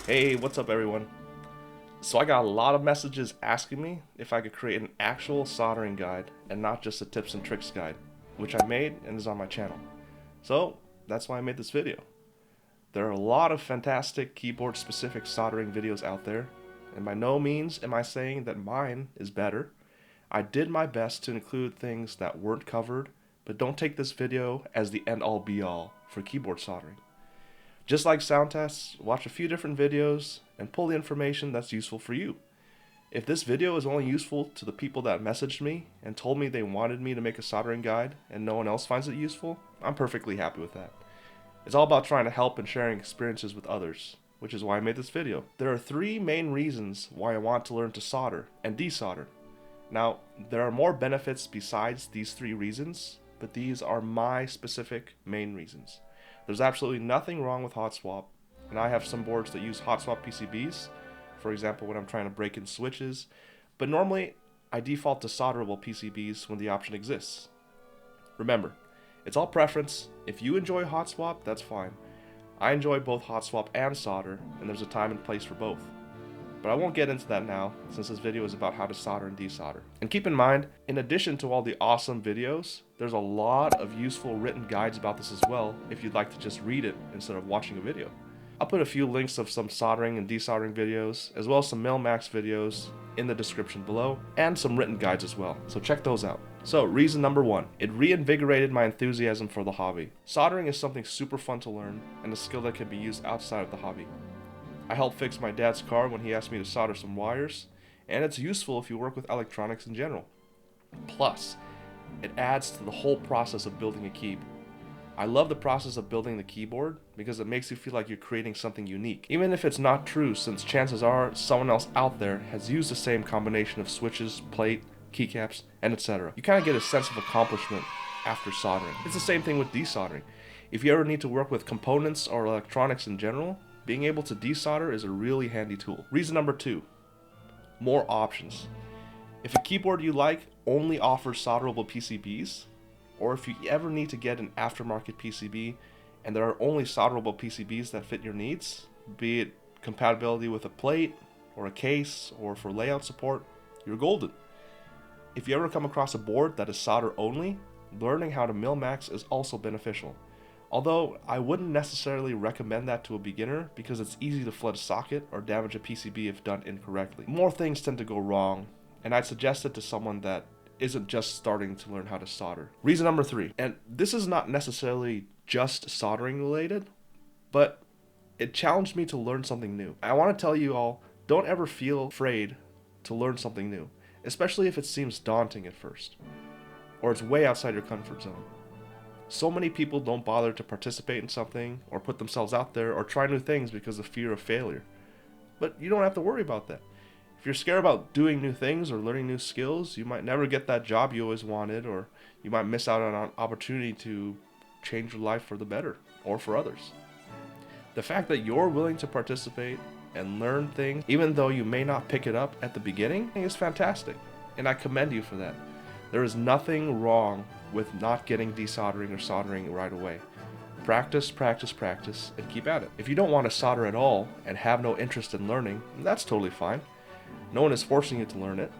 Hey, what's up everyone? So I got a lot of messages asking me if I could create an actual soldering guide and not just a tips and tricks guide, which I made and is on my channel. So that's why I made this video. There are a lot of fantastic keyboard specific soldering videos out there, and by no means am I saying that mine is better. I did my best to include things that weren't covered, but don't take this video as the end all be all for keyboard soldering. Just like sound tests, watch a few different videos and pull the information that's useful for you. If this video is only useful to the people that messaged me and told me they wanted me to make a soldering guide and no one else finds it useful, I'm perfectly happy with that. It's all about trying to help and sharing experiences with others, which is why I made this video. There are three main reasons why I want to learn to solder and desolder. Now, there are more benefits besides these three reasons, but these are my specific main reasons. There's absolutely nothing wrong with hot swap, and I have some boards that use hot swap PCBs, for example when I'm trying to break in switches, but normally I default to solderable PCBs when the option exists. Remember, it's all preference. If you enjoy hot swap, that's fine. I enjoy both hot swap and solder, and there's a time and place for both. But I won't get into that now, since this video is about how to solder and desolder. And keep in mind, in addition to all the awesome videos, there's a lot of useful written guides about this as well if you'd like to just read it instead of watching a video. I'll put a few links of some soldering and desoldering videos, as well as some Mil-Max videos in the description below, and some written guides as well, so check those out. So, reason number one, it reinvigorated my enthusiasm for the hobby. Soldering is something super fun to learn, and a skill that can be used outside of the hobby. I helped fix my dad's car when he asked me to solder some wires, and it's useful if you work with electronics in general. Plus, it adds to the whole process of building a keyboard. I love the process of building the keyboard because it makes you feel like you're creating something unique, even if it's not true, since chances are someone else out there has used the same combination of switches, plate, keycaps, and etc. You kind of get a sense of accomplishment after soldering. It's the same thing with desoldering. If you ever need to work with components or electronics in general, being able to desolder is a really handy tool. Reason number two, more options. If a keyboard you like only offers solderable PCBs, or if you ever need to get an aftermarket PCB and there are only solderable PCBs that fit your needs, be it compatibility with a plate or a case or for layout support, you're golden. If you ever come across a board that is solder only, learning how to Mil-Max is also beneficial. Although I wouldn't necessarily recommend that to a beginner because it's easy to flood a socket or damage a PCB if done incorrectly. More things tend to go wrong, and I'd suggest it to someone that isn't just starting to learn how to solder. Reason number three, and this is not necessarily just soldering related, but it challenged me to learn something new. I want to tell you all, don't ever feel afraid to learn something new, especially if it seems daunting at first, or it's way outside your comfort zone. So many people don't bother to participate in something or put themselves out there or try new things because of fear of failure. But you don't have to worry about that. If you're scared about doing new things or learning new skills, you might never get that job you always wanted, or you might miss out on an opportunity to change your life for the better or for others. The fact that you're willing to participate and learn things, even though you may not pick it up at the beginning, is fantastic, and I commend you for that. There is nothing wrong with not getting desoldering or soldering right away. Practice, practice, practice, and keep at it. If you don't want to solder at all and have no interest in learning, that's totally fine. No one is forcing you to learn it.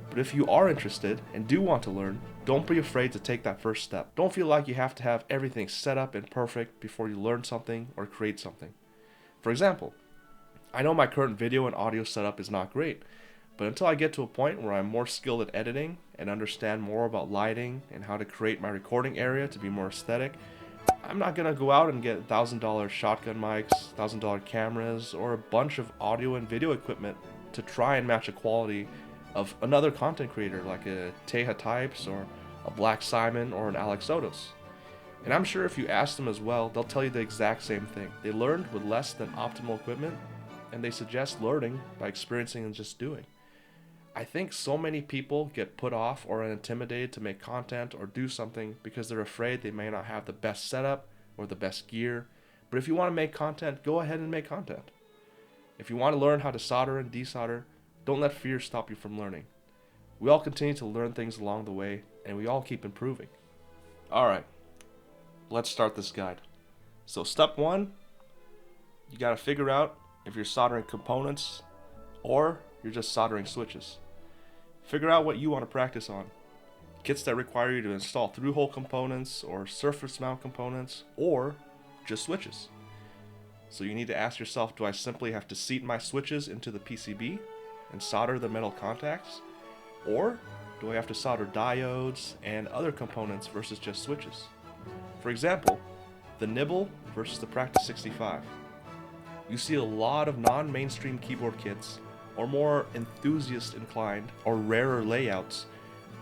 But if you are interested and do want to learn, don't be afraid to take that first step. Don't feel like you have to have everything set up and perfect before you learn something or create something. For example, I know my current video and audio setup is not great, but until I get to a point where I'm more skilled at editing and understand more about lighting and how to create my recording area to be more aesthetic, I'm not going to go out and get $1,000 shotgun mics, $1,000 cameras, or a bunch of audio and video equipment to try and match the quality of another content creator like a Teja Types or a Black Simon or an Alex Sotos. And I'm sure if you ask them as well, they'll tell you the exact same thing. They learned with less than optimal equipment, and they suggest learning by experiencing and just doing. I think so many people get put off or intimidated to make content or do something because they're afraid they may not have the best setup or the best gear. But if you want to make content, go ahead and make content. If you want to learn how to solder and desolder, don't let fear stop you from learning. We all continue to learn things along the way, and we all keep improving. Alright, let's start this guide. So step one, you got to figure out if you're soldering components, or you're just soldering switches. Figure out what you want to practice on. Kits that require you to install through-hole components or surface mount components, or just switches. So you need to ask yourself, do I simply have to seat my switches into the PCB and solder the metal contacts? Or do I have to solder diodes and other components versus just switches? For example, the nibble versus the Practice 65. You see a lot of non-mainstream keyboard kits, or more enthusiast inclined or rarer layouts,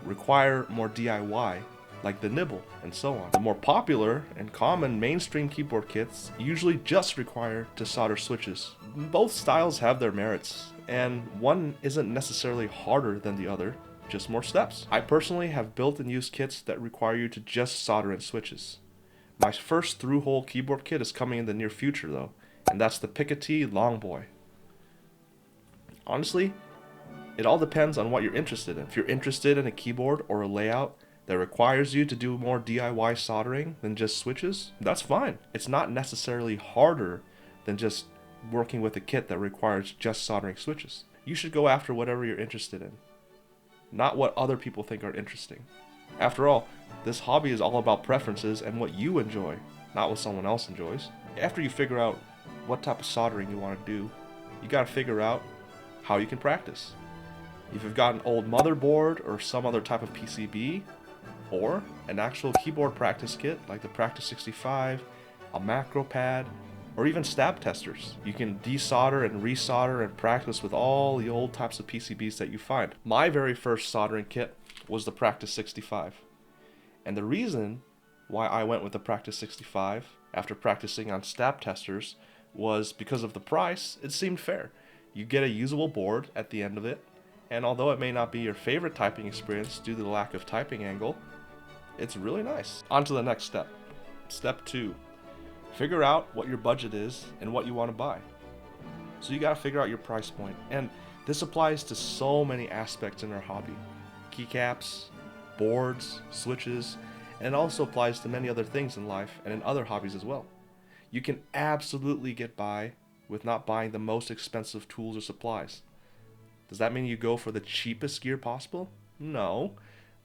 require more DIY, like the nibble and so on. The more popular and common mainstream keyboard kits usually just require to solder switches. Both styles have their merits, and one isn't necessarily harder than the other, just more steps. I personally have built and used kits that require you to just solder in switches. My first through-hole keyboard kit is coming in the near future though, and that's the Piketty Longboy. Honestly, it all depends on what you're interested in. If you're interested in a keyboard or a layout that requires you to do more DIY soldering than just switches, that's fine. It's not necessarily harder than just working with a kit that requires just soldering switches. You should go after whatever you're interested in, not what other people think are interesting. After all, this hobby is all about preferences and what you enjoy, not what someone else enjoys. After you figure out what type of soldering you want to do, you gotta figure out how you can practice. If you've got an old motherboard or some other type of PCB, or an actual keyboard practice kit like the Practice 65, a macro pad, or even stab testers, you can desolder and resolder and practice with all the old types of PCBs that you find. My very first soldering kit was the Practice 65. And the reason why I went with the Practice 65 after practicing on stab testers was because of the price. It seemed fair. You get a usable board at the end of it, and although it may not be your favorite typing experience due to the lack of typing angle, it's really nice. On to the next step. Step 2. Figure out what your budget is and what you want to buy. So you gotta figure out your price point, and this applies to so many aspects in our hobby. Keycaps, boards, switches, and it also applies to many other things in life and in other hobbies as well. You can absolutely get by with not buying the most expensive tools or supplies. Does that mean you go for the cheapest gear possible? No.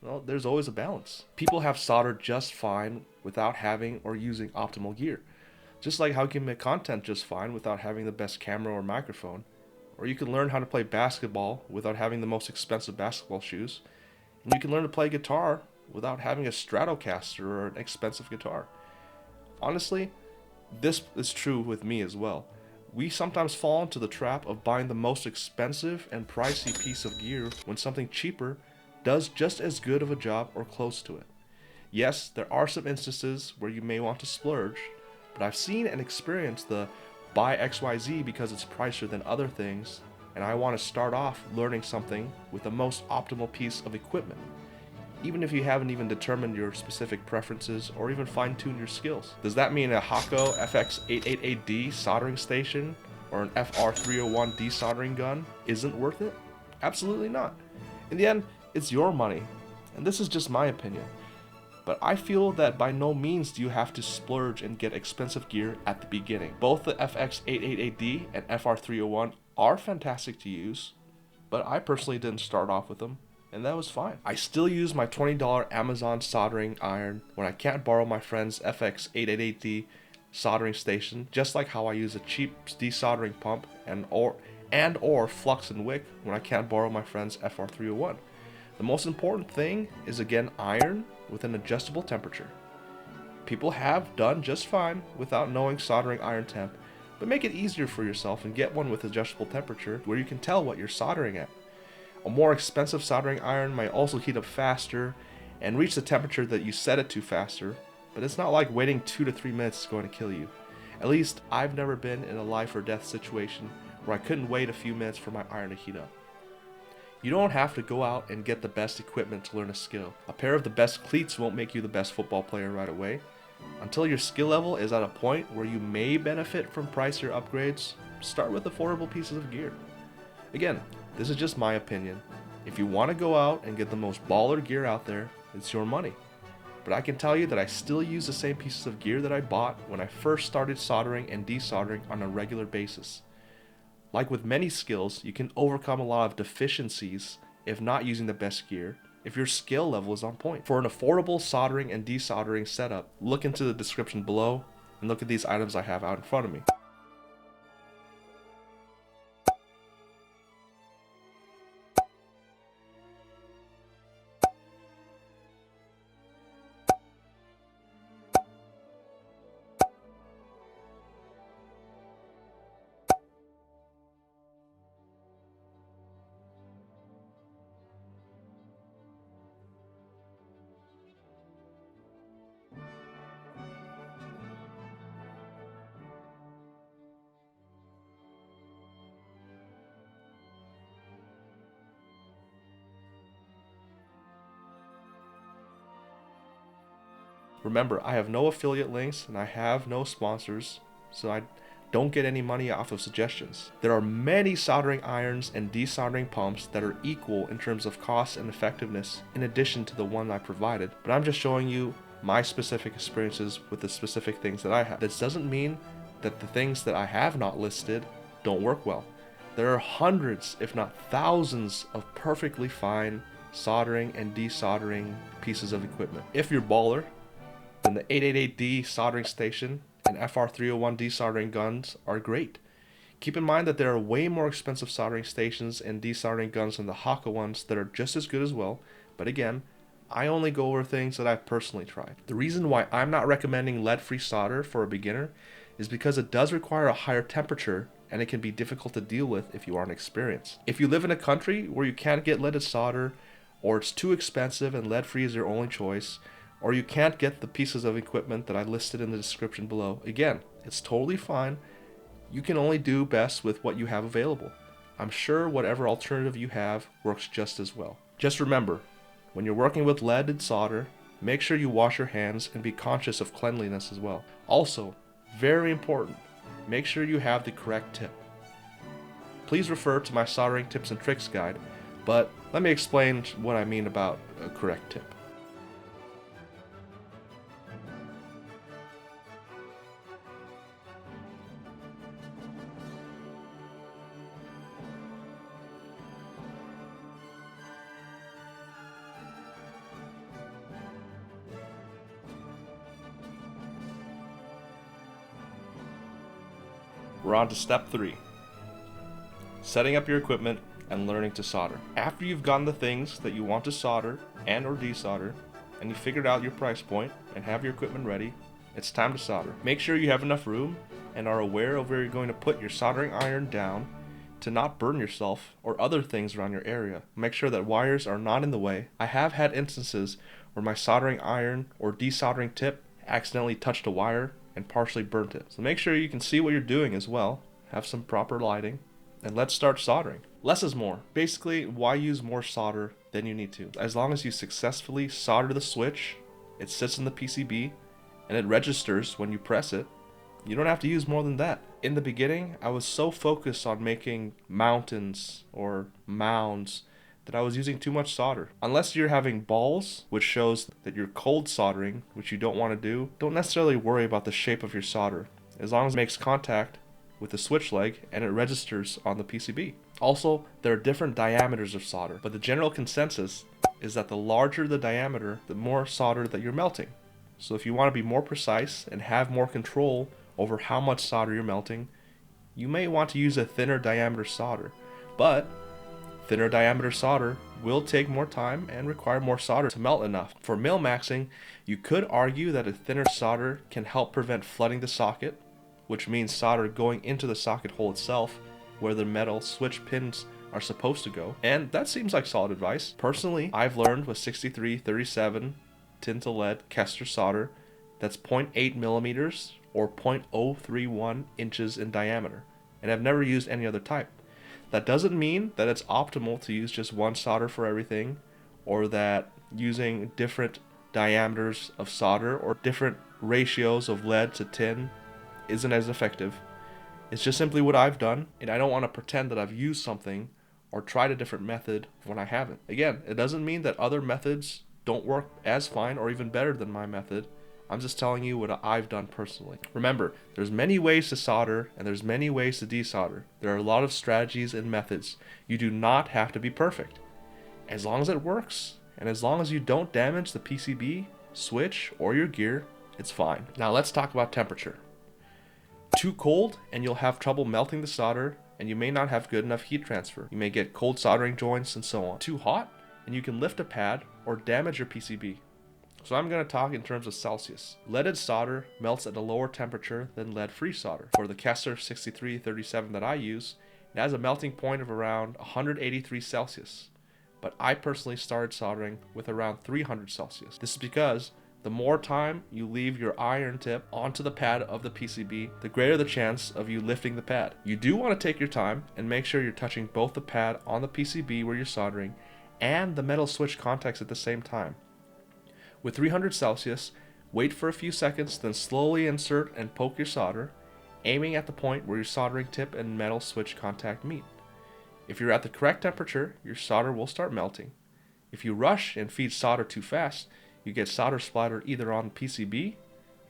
Well, there's always a balance. People have soldered just fine without having or using optimal gear. Just like how you can make content just fine without having the best camera or microphone. Or you can learn how to play basketball without having the most expensive basketball shoes. And you can learn to play guitar without having a Stratocaster or an expensive guitar. Honestly, this is true with me as well. We sometimes fall into the trap of buying the most expensive and pricey piece of gear when something cheaper does just as good of a job or close to it. Yes, there are some instances where you may want to splurge, but I've seen and experienced the buy XYZ because it's pricier than other things, and I want to start off learning something with the most optimal piece of equipment, even if you haven't even determined your specific preferences or even fine-tuned your skills. Does that mean a Hakko FX888D soldering station or an FR301 desoldering gun isn't worth it? Absolutely not. In the end, it's your money, and this is just my opinion. But I feel that by no means do you have to splurge and get expensive gear at the beginning. Both the FX888D and FR301 are fantastic to use, but I personally didn't start off with them, and that was fine. I still use my $20 Amazon soldering iron when I can't borrow my friend's FX888D soldering station, just like how I use a cheap desoldering pump and or flux and wick when I can't borrow my friend's FR301. The most important thing is again iron with an adjustable temperature. People have done just fine without knowing soldering iron temp, but make it easier for yourself and get one with adjustable temperature where you can tell what you're soldering at. A more expensive soldering iron might also heat up faster and reach the temperature that you set it to faster, but it's not like waiting 2 to 3 minutes is going to kill you. At least I've never been in a life or death situation where I couldn't wait a few minutes for my iron to heat up. You don't have to go out and get the best equipment to learn a skill. A pair of the best cleats won't make you the best football player right away. Until your skill level is at a point where you may benefit from pricier upgrades, start with affordable pieces of gear. Again, this is just my opinion. If you want to go out and get the most baller gear out there, it's your money. But I can tell you that I still use the same pieces of gear that I bought when I first started soldering and desoldering on a regular basis. Like with many skills, you can overcome a lot of deficiencies if not using the best gear, if your skill level is on point. For an affordable soldering and desoldering setup, look into the description below and look at these items I have out in front of me. Remember, I have no affiliate links and I have no sponsors, so I don't get any money off of suggestions. There are many soldering irons and desoldering pumps that are equal in terms of cost and effectiveness in addition to the one I provided, but I'm just showing you my specific experiences with the specific things that I have. This doesn't mean that the things that I have not listed don't work well. There are hundreds, if not thousands, of perfectly fine soldering and desoldering pieces of equipment. If you're baller, then the 888D soldering station and FR301 desoldering guns are great. Keep in mind that there are way more expensive soldering stations and desoldering guns than the Haka ones that are just as good as well, but again, I only go over things that I've personally tried. The reason why I'm not recommending lead-free solder for a beginner is because it does require a higher temperature and it can be difficult to deal with if you aren't experienced. If you live in a country where you can't get leaded solder, or it's too expensive and lead-free is your only choice, or you can't get the pieces of equipment that I listed in the description below, again, it's totally fine. You can only do best with what you have available. I'm sure whatever alternative you have works just as well. Just remember, when you're working with leaded solder, make sure you wash your hands and be conscious of cleanliness as well. Also, very important, make sure you have the correct tip. Please refer to my soldering tips and tricks guide, but let me explain what I mean about a correct tip. We're on to step 3. Setting up your equipment and learning to solder. After you've gotten the things that you want to solder and or desolder, and you figured out your price point and have your equipment ready, it's time to solder. Make sure you have enough room and are aware of where you're going to put your soldering iron down to not burn yourself or other things around your area. Make sure that wires are not in the way. I have had instances where my soldering iron or desoldering tip accidentally touched a wire and partially burnt it. So make sure you can see what you're doing as well, have some proper lighting, and let's start soldering. Less is more. Basically, why use more solder than you need to? As long as you successfully solder the switch, it sits in the PCB, and it registers when you press it, you don't have to use more than that. In the beginning, I was so focused on making mountains or mounds that I was using too much solder. Unless you're having balls, which shows that you're cold soldering, which you don't want to do, don't necessarily worry about the shape of your solder, as long as it makes contact with the switch leg and it registers on the PCB. Also, there are different diameters of solder, but the general consensus is that the larger the diameter, the more solder that you're melting. So if you want to be more precise and have more control over how much solder you're melting, you may want to use a thinner diameter solder, but thinner diameter solder will take more time and require more solder to melt enough. For min-maxing, you could argue that a thinner solder can help prevent flooding the socket, which means solder going into the socket hole itself where the metal switch pins are supposed to go, and that seems like solid advice. Personally, I've learned with 6337 tin to lead Kester solder that's 0.8 millimeters or 0.031 inches in diameter, and I've never used any other type. That doesn't mean that it's optimal to use just one solder for everything, or that using different diameters of solder or different ratios of lead to tin isn't as effective. It's just simply what I've done, and I don't want to pretend that I've used something or tried a different method when I haven't. Again, it doesn't mean that other methods don't work as fine or even better than my method. I'm just telling you what I've done personally. Remember, there's many ways to solder and there's many ways to desolder. There are a lot of strategies and methods. You do not have to be perfect. As long as it works, and as long as you don't damage the PCB, switch, or your gear, it's fine. Now let's talk about temperature. Too cold and you'll have trouble melting the solder, and you may not have good enough heat transfer. You may get cold soldering joints and so on. Too hot and you can lift a pad or damage your PCB. So I'm going to talk in terms of Celsius. Leaded solder melts at a lower temperature than lead-free solder. For the Kessler 6337 that I use, it has a melting point of around 183 Celsius. But I personally started soldering with around 300 Celsius. This is because the more time you leave your iron tip onto the pad of the PCB, the greater the chance of you lifting the pad. You do want to take your time and make sure you're touching both the pad on the PCB where you're soldering and the metal switch contacts at the same time. With 300 Celsius, wait for a few seconds, then slowly insert and poke your solder, aiming at the point where your soldering tip and metal switch contact meet. If you're at the correct temperature, your solder will start melting. If you rush and feed solder too fast, you get solder splatter either on the PCB,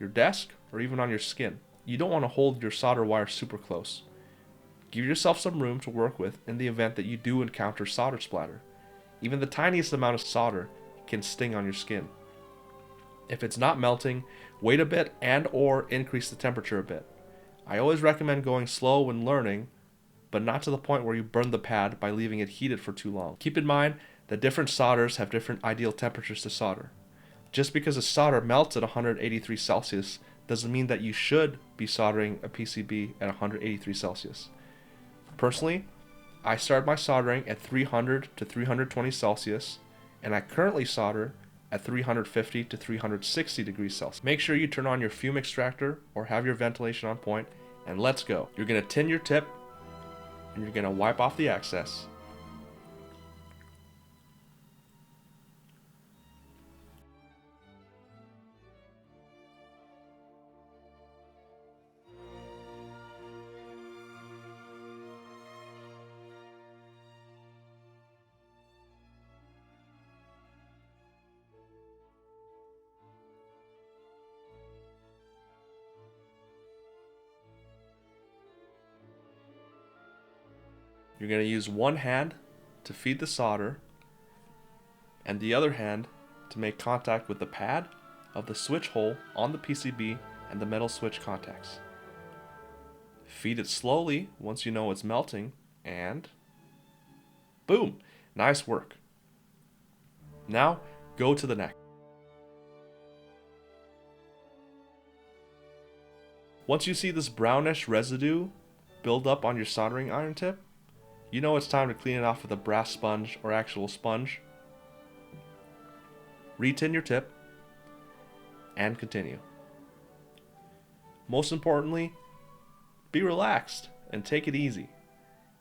your desk, or even on your skin. You don't want to hold your solder wire super close. Give yourself some room to work with in the event that you do encounter solder splatter. Even the tiniest amount of solder can sting on your skin. If it's not melting, wait a bit and/or increase the temperature a bit. I always recommend going slow when learning, but not to the point where you burn the pad by leaving it heated for too long. Keep in mind that different solders have different ideal temperatures to solder. Just because a solder melts at 183 Celsius doesn't mean that you should be soldering a PCB at 183 Celsius. Personally, I started my soldering at 300 to 320 Celsius, and I currently solder at 350 to 360 degrees Celsius. Make sure you turn on your fume extractor or have your ventilation on point, and let's go. You're going to tin your tip, and you're going to wipe off the excess. You're going to use one hand to feed the solder and the other hand to make contact with the pad of the switch hole on the PCB and the metal switch contacts. Feed it slowly once you know it's melting, and boom! Nice work. Now go to the neck. Once you see this brownish residue build up on your soldering iron tip, you know it's time to clean it off with a brass sponge or actual sponge. Retin your tip and continue. Most importantly, be relaxed and take it easy.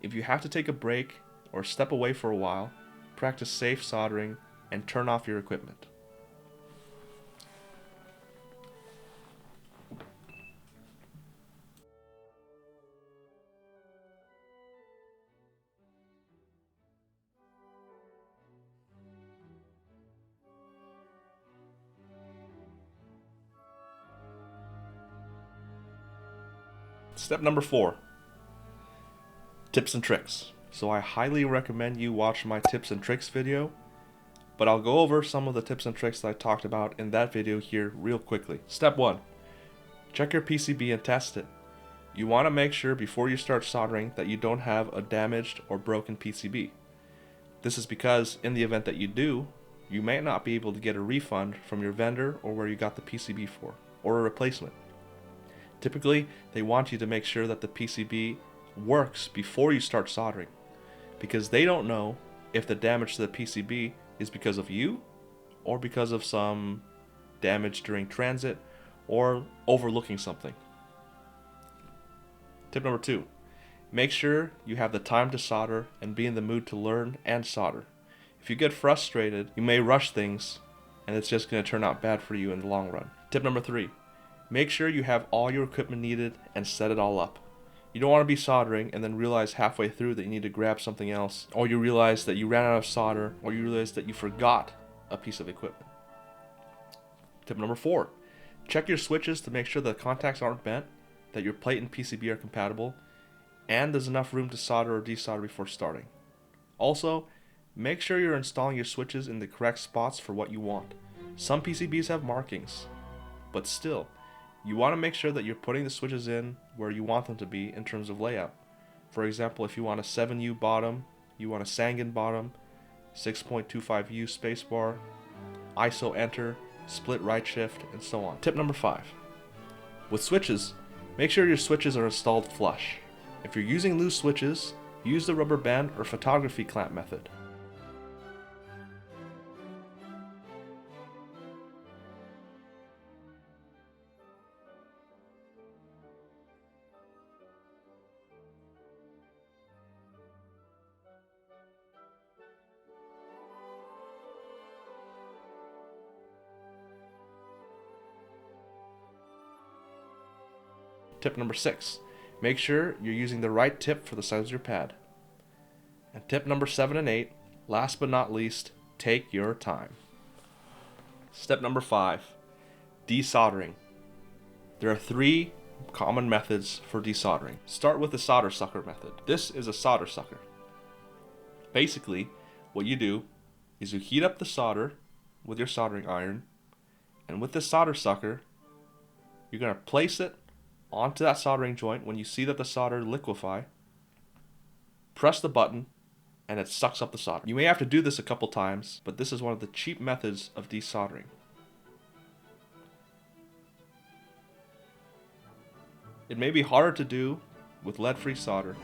If you have to take a break or step away for a while, practice safe soldering and turn off your equipment. Step number 4, tips and tricks. So I highly recommend you watch my tips and tricks video, but I'll go over some of the tips and tricks that I talked about in that video here real quickly. Step 1, check your PCB and test it. You want to make sure before you start soldering that you don't have a damaged or broken PCB. This is because in the event that you do, you may not be able to get a refund from your vendor or where you got the PCB for, or a replacement. Typically, they want you to make sure that the PCB works before you start soldering, because they don't know if the damage to the PCB is because of you or because of some damage during transit or overlooking something. Tip number 2, make sure you have the time to solder and be in the mood to learn and solder. If you get frustrated, you may rush things and it's just going to turn out bad for you in the long run. Tip number 3, make sure you have all your equipment needed and set it all up. You don't want to be soldering and then realize halfway through that you need to grab something else, or you realize that you ran out of solder, or you realize that you forgot a piece of equipment. Tip number 4, Check your switches to make sure the contacts aren't bent, that your plate and PCB are compatible, and there's enough room to solder or desolder before starting. Also, make sure you're installing your switches in the correct spots for what you want. Some PCBs have markings, but still, you want to make sure that you're putting the switches in where you want them to be in terms of layout. For example, if you want a 7U bottom, you want a Sangen bottom, 6.25U spacebar, ISO enter, split right shift, and so on. Tip number 5. With switches, make sure your switches are installed flush. If you're using loose switches, use the rubber band or photography clamp method. Tip number 6. Make sure you're using the right tip for the size of your pad. And tip number 7 and 8, last but not least, take your time. Step number 5, desoldering. There are 3 common methods for desoldering. Start with the solder sucker method. This is a solder sucker. Basically, what you do is you heat up the solder with your soldering iron, and with this solder sucker, you're going to place it onto that soldering joint. When you see that the solder liquefy, press the button and it sucks up the solder. You may have to do this a couple times, but this is one of the cheap methods of desoldering. It may be harder to do with lead-free solder.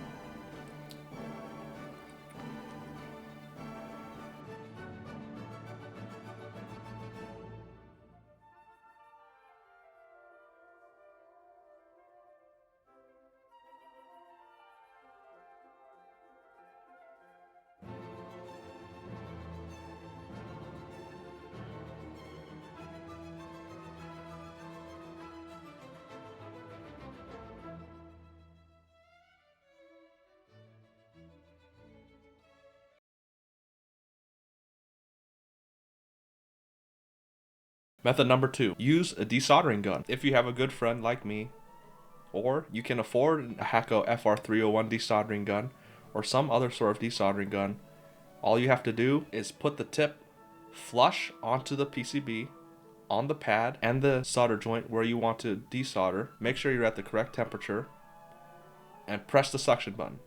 Method number 2, use a desoldering gun. If you have a good friend like me, or you can afford a Hakko FR301 desoldering gun, or some other sort of desoldering gun, all you have to do is put the tip flush onto the PCB, on the pad, and the solder joint where you want to desolder. Make sure you're at the correct temperature, and press the suction button.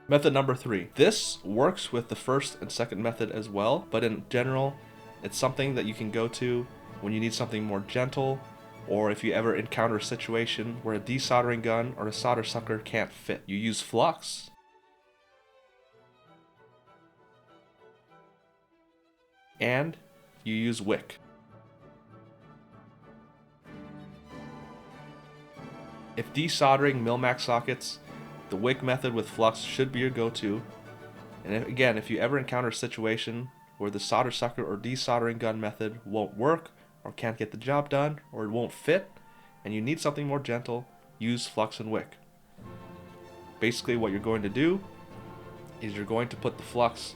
Method number 3. This works with the first and second method as well, but in general, it's something that you can go to when you need something more gentle, or if you ever encounter a situation where a desoldering gun or a solder sucker can't fit. You use flux, and you use wick. If desoldering Mil-Mac sockets, the wick method with flux should be your go-to. And again, if you ever encounter a situation where the solder sucker or desoldering gun method won't work, or can't get the job done, or it won't fit, and you need something more gentle, use flux and wick. Basically what you're going to do is you're going to put the flux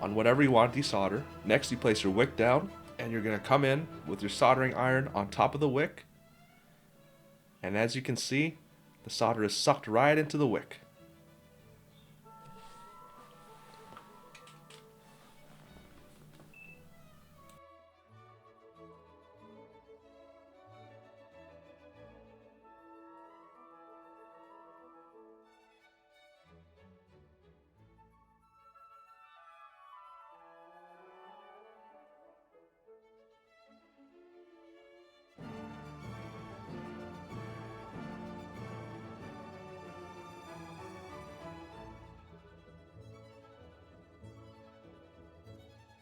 on whatever you want to desolder. Next you place your wick down, and you're going to come in with your soldering iron on top of the wick. And as you can see, the solder is sucked right into the wick.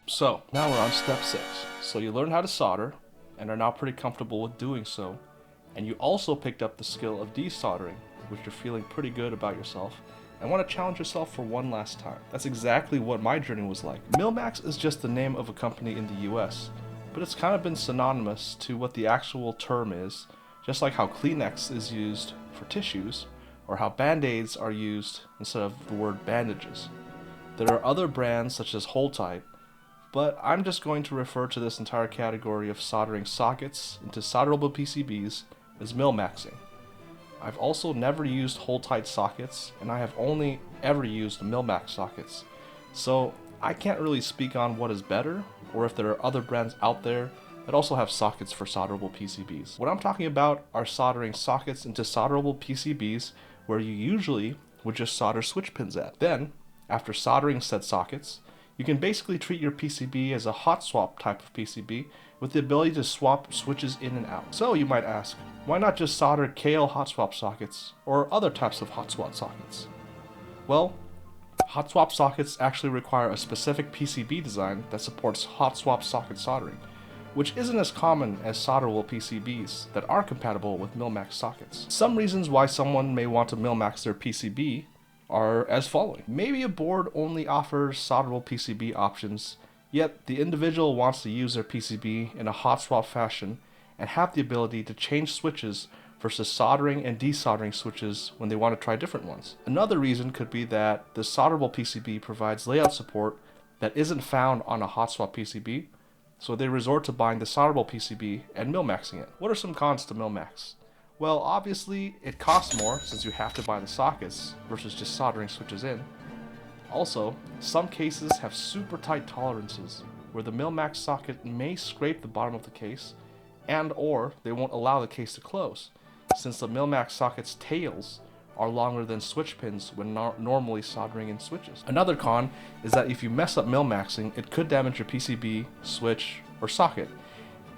So, now we're on step 6. So you learned how to solder, and are now pretty comfortable with doing so, and you also picked up the skill of desoldering, which you're feeling pretty good about yourself, and want to challenge yourself for one last time. That's exactly what my journey was like. Mil-Mac is just the name of a company in the US, but it's kind of been synonymous to what the actual term is, just like how Kleenex is used for tissues, or how Band-Aids are used instead of the word bandages. There are other brands such as Holtite, but I'm just going to refer to this entire category of soldering sockets into solderable PCBs as mill-maxing. I've also never used Holtite sockets, and I have only ever used mill-max sockets, so I can't really speak on what is better, or if there are other brands out there that also have sockets for solderable PCBs. What I'm talking about are soldering sockets into solderable PCBs where you usually would just solder switch pins at. Then, after soldering said sockets, you can basically treat your PCB as a hot swap type of PCB with the ability to swap switches in and out. So you might ask, why not just solder KL hot swap sockets or other types of hot swap sockets? Well, hot swap sockets actually require a specific PCB design that supports hot swap socket soldering, which isn't as common as solderable PCBs that are compatible with mill-max sockets. Some reasons why someone may want to mill-max their PCB are as following. Maybe a board only offers solderable PCB options, yet the individual wants to use their PCB in a hot swap fashion and have the ability to change switches versus soldering and desoldering switches when they want to try different ones. Another reason could be that the solderable PCB provides layout support that isn't found on a hot swap PCB, so they resort to buying the solderable PCB and mill-maxing it. What are some cons to mill-max? Well, obviously, it costs more since you have to buy the sockets versus just soldering switches in. Also, some cases have super tight tolerances where the mill-max socket may scrape the bottom of the case and or they won't allow the case to close, since the mill-max socket's tails are longer than switch pins when normally soldering in switches. Another con is that if you mess up mill-maxing, it could damage your PCB, switch, or socket.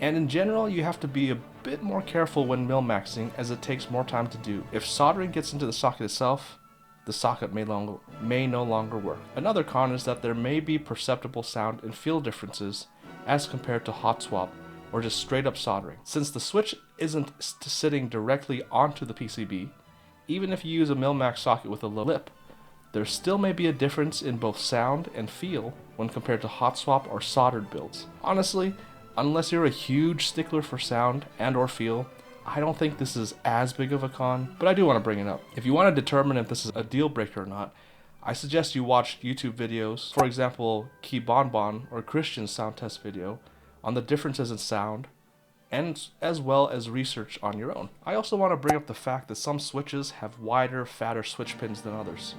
And in general, you have to be a bit more careful when mill-maxing as it takes more time to do. If soldering gets into the socket itself, the socket may no longer work. Another con is that there may be perceptible sound and feel differences as compared to hot swap or just straight up soldering. Since the switch isn't sitting directly onto the PCB, even if you use a mill-max socket with a lip, there still may be a difference in both sound and feel when compared to hot swap or soldered builds. Honestly, unless you're a huge stickler for sound and or feel, I don't think this is as big of a con, but I do want to bring it up. If you want to determine if this is a deal breaker or not, I suggest you watch YouTube videos, for example, Key Bonbon or Christian's sound test video, on the differences in sound, and as well as research on your own. I also want to bring up the fact that some switches have wider, fatter switch pins than others,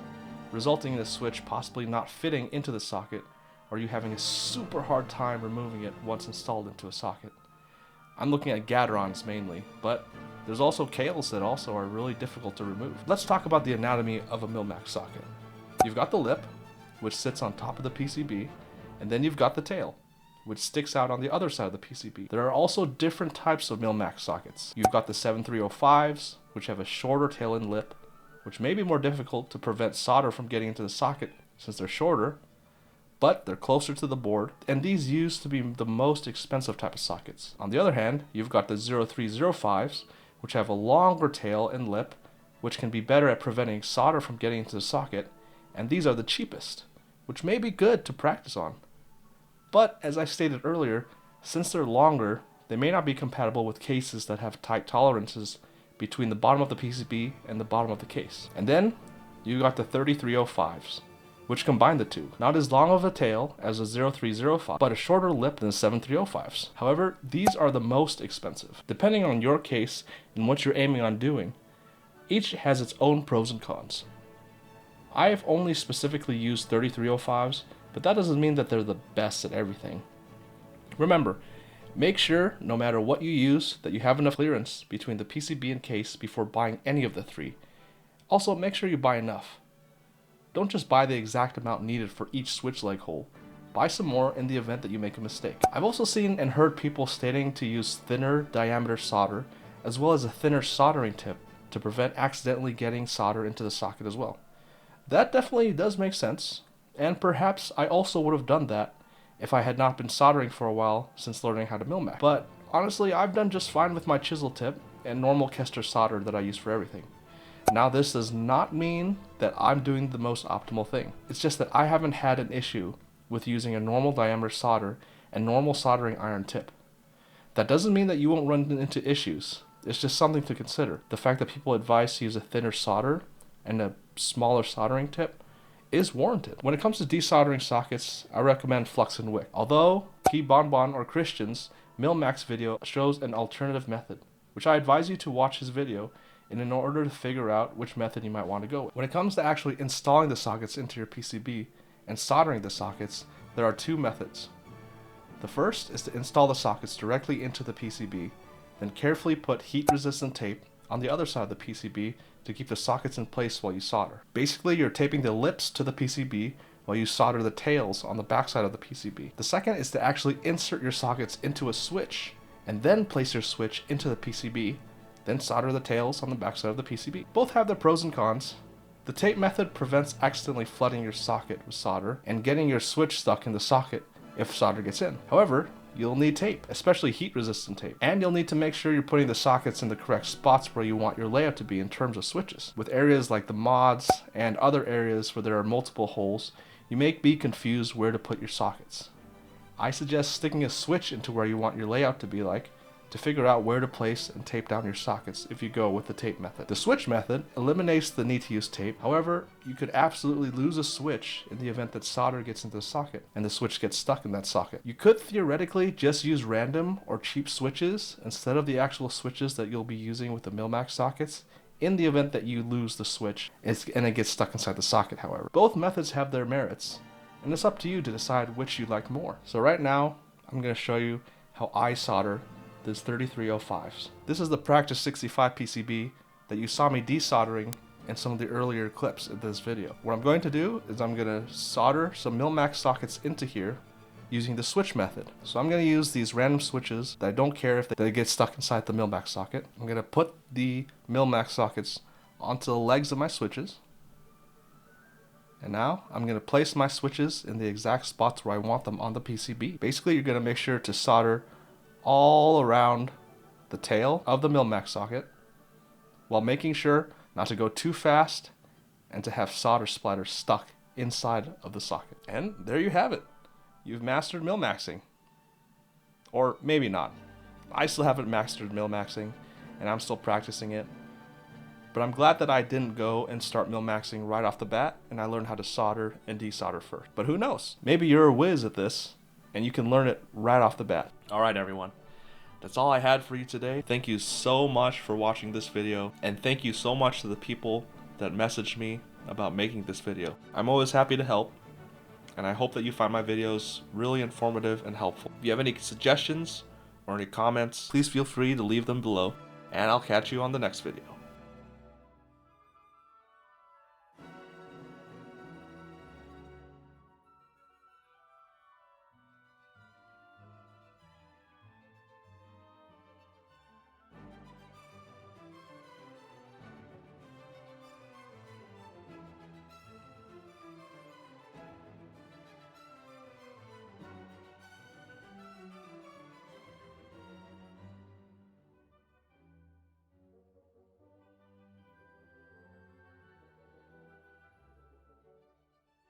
resulting in the switch possibly not fitting into the socket, or you having a super hard time removing it once installed into a socket. I'm looking at Gaterons mainly, but there's also KLs that also are really difficult to remove. Let's talk about the anatomy of a mill-max socket. You've got the lip, which sits on top of the PCB, and then you've got the tail, which sticks out on the other side of the PCB. There are also different types of mill-max sockets. You've got the 7305s, which have a shorter tail and lip, which may be more difficult to prevent solder from getting into the socket since they're shorter, but they're closer to the board, and these used to be the most expensive type of sockets. On the other hand, you've got the 0305s, which have a longer tail and lip, which can be better at preventing solder from getting into the socket, and these are the cheapest, which may be good to practice on. But, as I stated earlier, since they're longer, they may not be compatible with cases that have tight tolerances between the bottom of the PCB and the bottom of the case. And then, you got the 3305s, which combine the two. Not as long of a tail as a 0305, but a shorter lip than the 7305s. However, these are the most expensive. Depending on your case and what you're aiming on doing, each has its own pros and cons. I have only specifically used 3305s, but that doesn't mean that they're the best at everything. Remember, make sure, no matter what you use, that you have enough clearance between the PCB and case before buying any of the three. Also, make sure you buy enough. Don't just buy the exact amount needed for each switch leg hole. Buy some more in the event that you make a mistake. I've also seen and heard people stating to use thinner diameter solder, as well as a thinner soldering tip to prevent accidentally getting solder into the socket as well. That definitely does make sense, and perhaps I also would have done that if I had not been soldering for a while since learning how to mill-max. But honestly, I've done just fine with my chisel tip and normal Kester solder that I use for everything. Now, this does not mean that I'm doing the most optimal thing. It's just that I haven't had an issue with using a normal diameter solder and normal soldering iron tip. That doesn't mean that you won't run into issues. It's just something to consider. The fact that people advise to use a thinner solder and a smaller soldering tip is warranted. When it comes to desoldering sockets, I recommend flux and wick. Although Key Bonbon or Christian's Milmax video shows an alternative method, which I advise you to watch his video in order to figure out which method you might want to go with. When it comes to actually installing the sockets into your PCB and soldering the sockets, there are two methods. The first is to install the sockets directly into the PCB, then carefully put heat-resistant tape on the other side of the PCB to keep the sockets in place while you solder. Basically, you're taping the lips to the PCB while you solder the tails on the backside of the PCB. The second is to actually insert your sockets into a switch and then place your switch into the PCB, then solder the tails on the backside of the PCB. Both have their pros and cons. The tape method prevents accidentally flooding your socket with solder and getting your switch stuck in the socket if solder gets in. However, you'll need tape, especially heat-resistant tape, and you'll need to make sure you're putting the sockets in the correct spots where you want your layout to be in terms of switches. With areas like the mods and other areas where there are multiple holes, you may be confused where to put your sockets. I suggest sticking a switch into where you want your layout to be like, to figure out where to place and tape down your sockets if you go with the tape method. The switch method eliminates the need to use tape. However, you could absolutely lose a switch in the event that solder gets into the socket and the switch gets stuck in that socket. You could theoretically just use random or cheap switches instead of the actual switches that you'll be using with the Milmax sockets in the event that you lose the switch and it gets stuck inside the socket, however. Both methods have their merits, and it's up to you to decide which you like more. So right now, I'm going to show you how I solder these 3305s. This is the Practice 65 PCB that you saw me desoldering in some of the earlier clips in this video. What I'm going to do is I'm going to solder some Milmax sockets into here using the switch method. So I'm going to use these random switches that I don't care if they get stuck inside the Milmax socket. I'm going to put the Milmax sockets onto the legs of my switches. And now I'm going to place my switches in the exact spots where I want them on the PCB. Basically, you're going to make sure to solder all around the tail of the Milmax socket while making sure not to go too fast and to have solder splatters stuck inside of the socket. And there you have it. You've mastered Milmaxing. Or maybe not. I still haven't mastered Milmaxing and I'm still practicing it. But I'm glad that I didn't go and start Milmaxing right off the bat and I learned how to solder and desolder first. But who knows? Maybe you're a whiz at this and you can learn it right off the bat. Alright everyone, that's all I had for you today. Thank you so much for watching this video, and thank you so much to the people that messaged me about making this video. I'm always happy to help, and I hope that you find my videos really informative and helpful. If you have any suggestions or any comments, please feel free to leave them below, and I'll catch you on the next video.